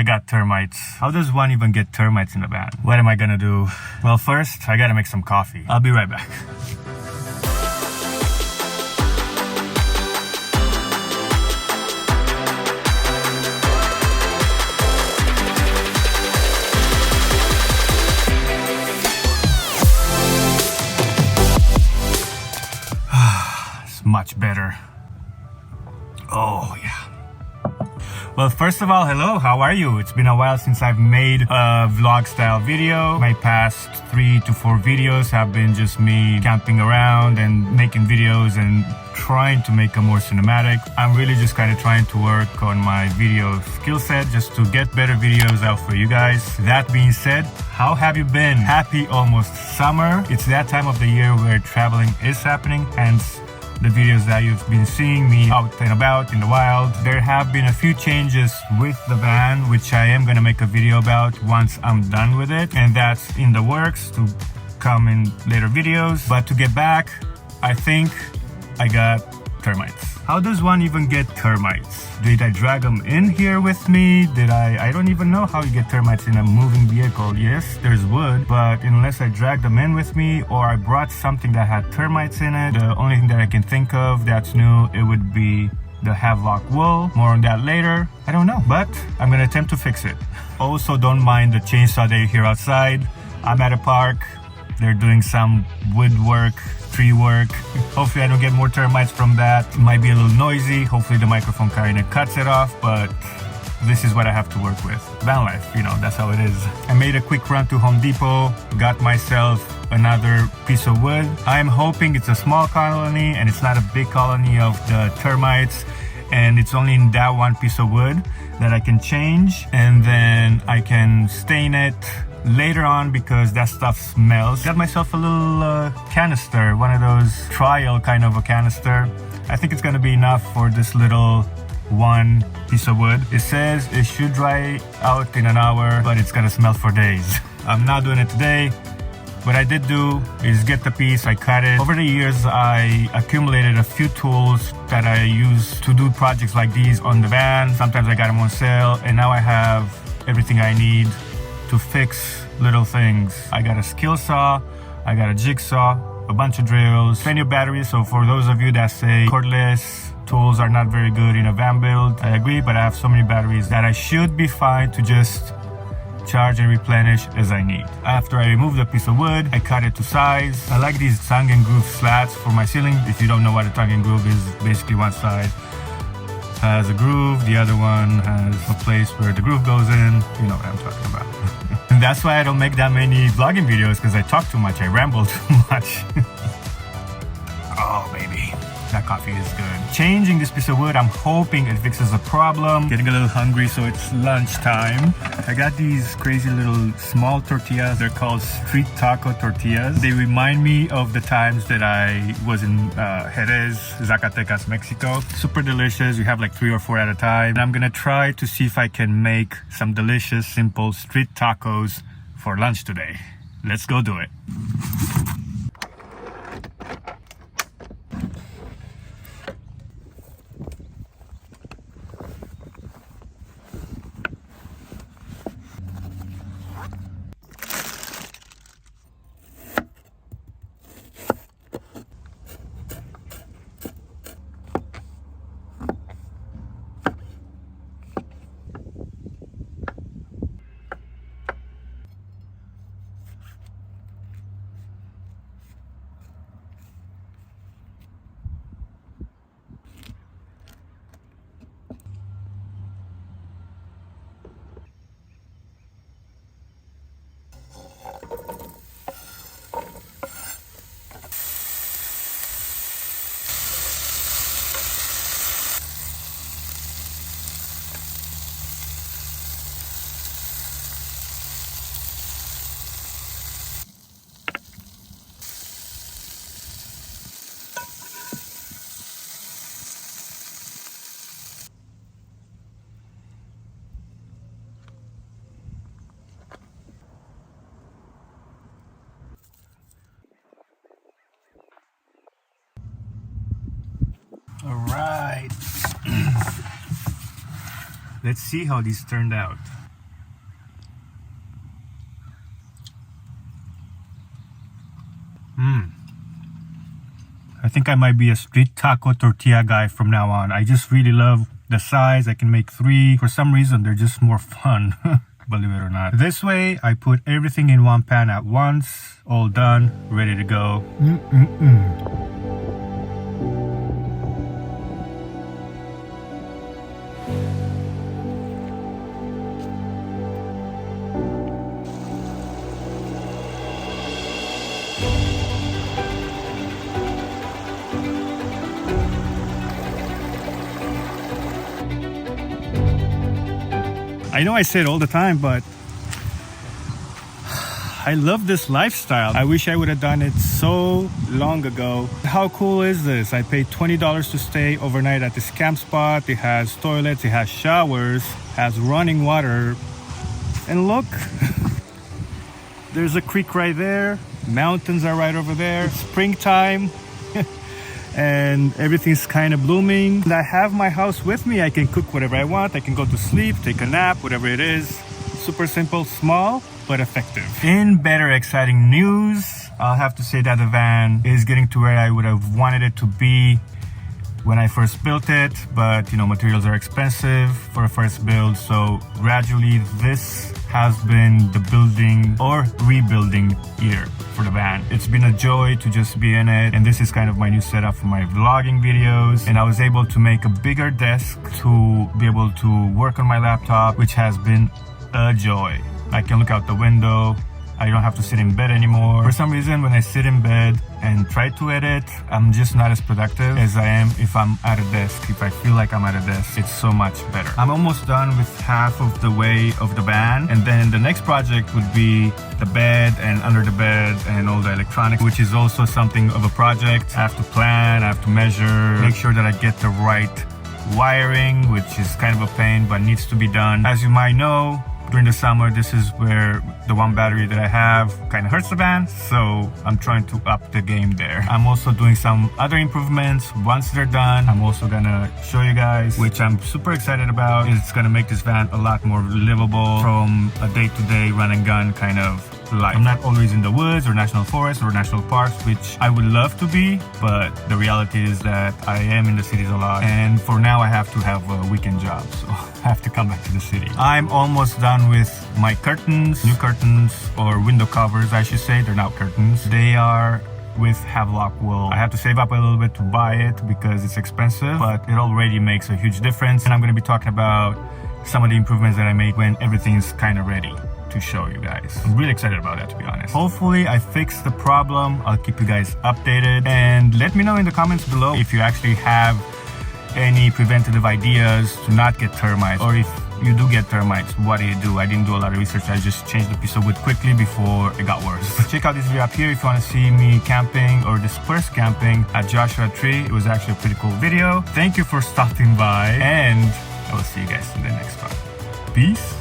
got termites. How does one even get termites in the van? What am I gonna do? Well, first, I gotta make some coffee. I'll be right back. It's much better. Oh, yeah. Well, first of all, hello, how are you? It's been a while since I've made a vlog style video. My past 3 to 4 videos have been just me camping around and making videos and trying to make them more cinematic. I'm really just kind of trying to work on my video skill set just to get better videos out for you guys. That being said, how have you been? Happy almost summer. It's that time of the year where traveling is happening, hence the videos that you've been seeing me out and about in the wild. There have been a few changes with the van, which I am gonna make a video about once I'm done with it, and that's in the works to come in later videos. But to get back, I think I got termites. How does one even get termites? Did I drag them in here with me? I don't even know how you get termites in a moving vehicle. Yes, there's wood, but unless I dragged them in with me or I brought something that had termites in it, the only thing that I can think of that's new, it would be the Havelock wool. More on that later. I don't know, but I'm gonna attempt to fix it. Also, don't mind the chainsaw that you hear outside. I'm at a park. They're doing some woodwork, tree work. Hopefully I don't get more termites from that. It might be a little noisy. Hopefully the microphone kind of cuts it off, but this is what I have to work with. Van life, you know, that's how it is. I made a quick run to Home Depot, got myself another piece of wood. I'm hoping it's a small colony and it's not a big colony of the termites, and it's only in that one piece of wood that I can change, and then I can stain it later on because that stuff smells. Got myself a little canister, one of those trial kind of a canister. I think it's gonna be enough for this little one piece of wood. It says it should dry out in an hour, but it's gonna smell for days. I'm not doing it today. What I did do is get the piece, I cut it. Over the years, I accumulated a few tools that I use to do projects like these on the van. Sometimes I got them on sale, and now I have everything I need to fix little things. I got a skill saw, I got a jigsaw, a bunch of drills, plenty of batteries. So for those of you that say cordless tools are not very good in a van build, I agree, but I have so many batteries that I should be fine to just charge and replenish as I need. After I remove the piece of wood, I cut it to size. I like these tongue and groove slats for my ceiling. If you don't know what a tongue and groove is, basically one side has a groove, the other one has a place where the groove goes in. You know what I'm talking about. And that's why I don't make that many vlogging videos, because I talk too much, I ramble too much. Oh baby, that coffee is good. Changing this piece of wood, I'm hoping it fixes the problem. Getting a little hungry, so it's lunchtime. I got these crazy little small tortillas. They're called street taco tortillas. They remind me of the times that I was in Jerez, Zacatecas, Mexico. Super delicious. You have like 3 or 4 at a time. And I'm gonna try to see if I can make some delicious, simple street tacos for lunch today. Let's go do it. All right. Let's see how these turned out. I think I might be a street taco tortilla guy from now on. I just really love the size. I can make 3. For some reason, they're just more fun, believe it or not. This way, I put everything in one pan at once. All done, ready to go. I know I say it all the time, but I love this lifestyle. I wish I would have done it so long ago. How cool is this? I paid $20 to stay overnight at this camp spot. It has toilets, it has showers, has running water. And look, there's a creek right there. Mountains are right over there. Springtime. And everything's kind of blooming. And I have my house with me. I can cook whatever I want. I can go to sleep, take a nap, whatever it is. Super simple, small, but effective. In better exciting news, I'll have to say that the van is getting to where I would have wanted it to be when I first built it, but you know, materials are expensive for a first build, so gradually this has been the building or rebuilding year for the van. It's been a joy to just be in it, and this is kind of my new setup for my vlogging videos, and I was able to make a bigger desk to be able to work on my laptop, which has been a joy. I can look out the window. I don't have to sit in bed anymore. For some reason, when I sit in bed and try to edit, I'm just not as productive as I am if I'm at a desk. If I feel like I'm at a desk, it's so much better. I'm almost done with half of the way of the van, and then the next project would be the bed and under the bed and all the electronics, which is also something of a project. I have to plan, I have to measure, make sure that I get the right wiring, which is kind of a pain, but needs to be done. As you might know, during the summer, this is where the one battery that I have kind of hurts the van, so I'm trying to up the game there. I'm also doing some other improvements. Once they're done, I'm also gonna show you guys, which I'm super excited about. It's gonna make this van a lot more livable from a day-to-day run and gun kind of life. I'm not always in the woods or national forests or national parks, which I would love to be, but the reality is that I am in the cities a lot, and for now I have to have a weekend job, so I have to come back to the city. I'm almost done with my curtains, new curtains, or window covers I should say. They're not curtains. They are with Havelock wool. I have to save up a little bit to buy it because it's expensive, but it already makes a huge difference, and I'm going to be talking about some of the improvements that I made when everything is kind of ready to show you guys. I'm really excited about that, to be honest. Hopefully I fixed the problem. I'll keep you guys updated, and let me know in the comments below if you actually have any preventative ideas to not get termites, or if you do get termites, what do? I didn't do a lot of research. I just changed the piece of wood quickly before it got worse. Check out this video up here if you want to see me camping or dispersed camping at Joshua Tree. It was actually a pretty cool video. Thank you for stopping by, and I will see you guys in the next one. Peace.